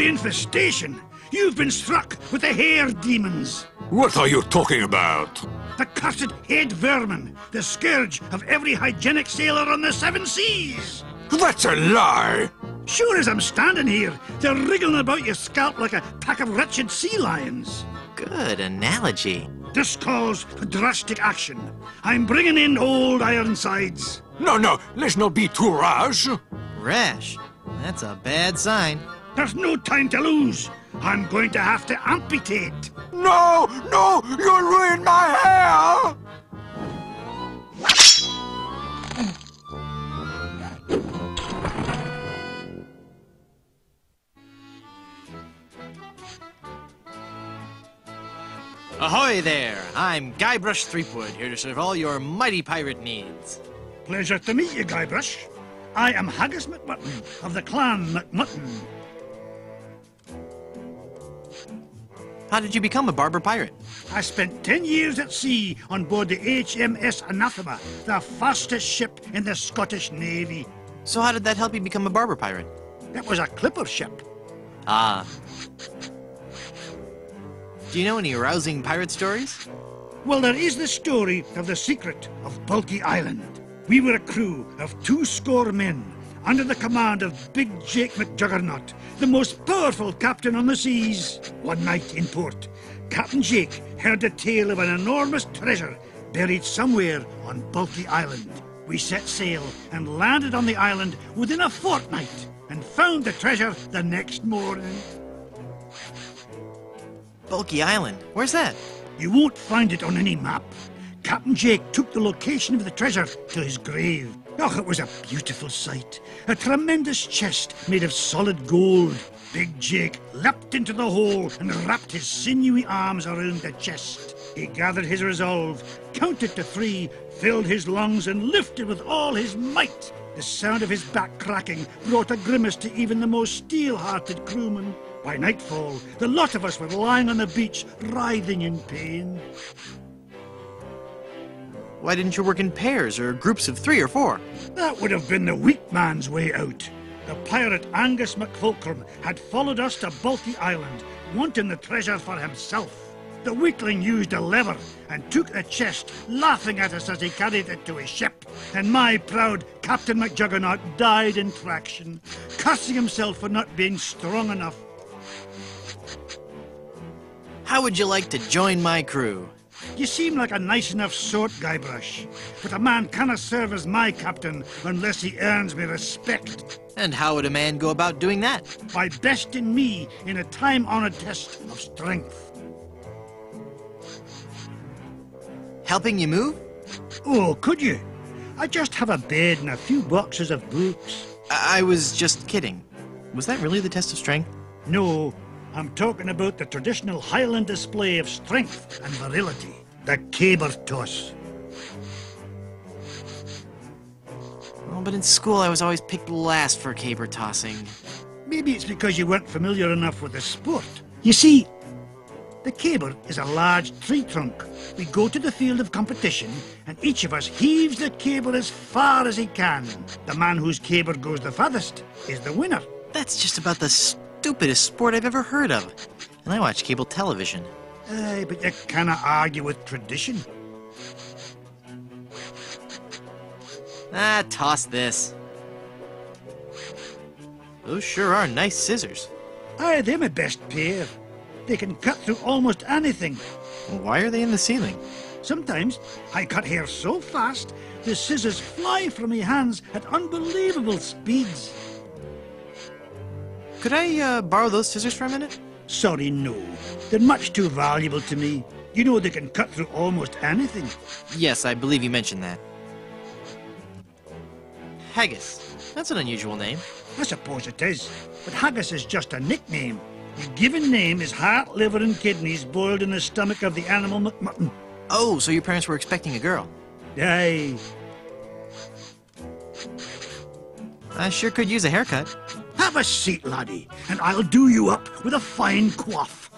holy infestation! You've been struck with the hair demons! What are you talking about? The cursed head vermin, the scourge of every hygienic sailor on the seven seas! That's a lie! Sure as I'm standing here, they're wriggling about your scalp like a pack of wretched sea lions. Good analogy. This calls for drastic action. I'm bringing in old Ironsides. No, let's not be too rash. Rash? That's a bad sign. There's no time to lose. I'm going to have to amputate. No, you'll ruin my hair! Ahoy there! I'm Guybrush Threepwood, here to serve all your mighty pirate needs. Pleasure to meet you, Guybrush. I am Haggis McMutton of the clan McMutton. How did you become a barber pirate? I spent 10 years at sea on board the HMS Anathema, the fastest ship in the Scottish Navy. So how did that help you become a barber pirate? It was a clipper ship. Ah. Do you know any rousing pirate stories? Well, there is the story of the secret of Bulky Island. We were a crew of 200 men under the command of Big Jake McJuggernaut, the most powerful captain on the seas. One night in port, Captain Jake heard the tale of an enormous treasure buried somewhere on Bulky Island. We set sail and landed on the island within a fortnight and found the treasure the next morning. Bulky Island? Where's that? You won't find it on any map. Captain Jake took the location of the treasure to his grave. Oh, it was a beautiful sight. A tremendous chest made of solid gold. Big Jake leapt into the hole and wrapped his sinewy arms around the chest. He gathered his resolve, counted to 3, filled his lungs and lifted with all his might. The sound of his back cracking brought a grimace to even the most steel-hearted crewman. By nightfall, the lot of us were lying on the beach, writhing in pain. Why didn't you work in pairs or groups of 3 or 4? That would have been the weak man's way out. The pirate Angus McFulcrum had followed us to Bulky Island, wanting the treasure for himself. The weakling used a lever and took the chest, laughing at us as he carried it to his ship. And my proud Captain McJuggernaut died in traction, cursing himself for not being strong enough. How would you like to join my crew? You seem like a nice enough sort, Guybrush, but a man cannot serve as my captain unless he earns me respect. And how would a man go about doing that? By besting me in a time-honored test of strength. Helping you move? Oh, could you? I just have a bed and a few boxes of books. I was just kidding. Was that really the test of strength? No, I'm talking about the traditional Highland display of strength and virility, the caber toss. Oh, but in school I was always picked last for caber tossing. Maybe it's because you weren't familiar enough with the sport. You see, the caber is a large tree trunk. We go to the field of competition, and each of us heaves the caber as far as he can. The man whose caber goes the farthest is the winner. That's just about the stupidest sport I've ever heard of. And I watch cable television. Aye, but you cannot argue with tradition. Ah, toss this. Those sure are nice scissors. Aye, they're my best pair. They can cut through almost anything. Why are they in the ceiling? Sometimes I cut hair so fast, the scissors fly from my hands at unbelievable speeds. Could I borrow those scissors for a minute? Sorry, no. They're much too valuable to me. You know they can cut through almost anything. Yes, I believe you mentioned that. Haggis. That's an unusual name. I suppose it is, but haggis is just a nickname. The given name is heart, liver and kidneys boiled in the stomach of the animal McMutton. Oh, so your parents were expecting a girl. Aye. I sure could use a haircut. Have a seat, laddie, and I'll do you up with a fine coif.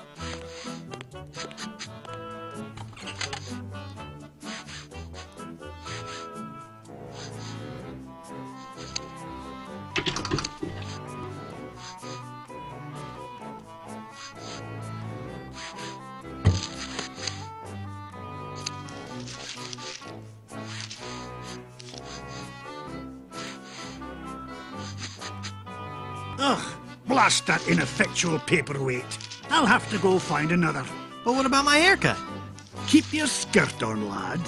Ugh, blast that ineffectual paperweight. I'll have to go find another. But what about my haircut? Keep your skirt on, lad.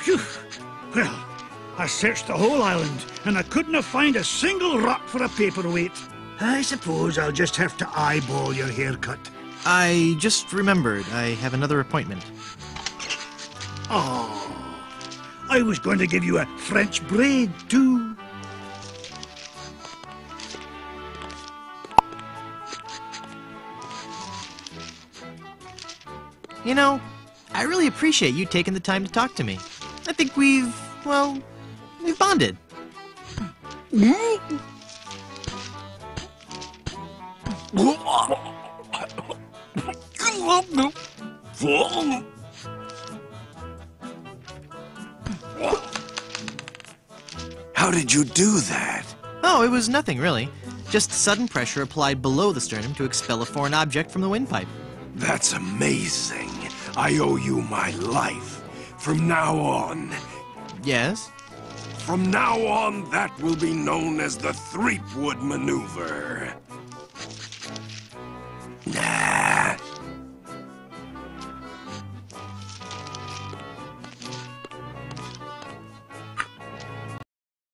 Phew. Well, I searched the whole island, and I couldn't have found a single rock for a paperweight. I suppose I'll just have to eyeball your haircut. I just remembered I have another appointment. Oh, I was going to give you a French braid, too. You know, I really appreciate you taking the time to talk to me. I think we've bonded. How did you do that? Oh, it was nothing, really. Just sudden pressure applied below the sternum to expel a foreign object from the windpipe. That's amazing. I owe you my life. From now on, Yes? that will be known as the Threepwood Maneuver.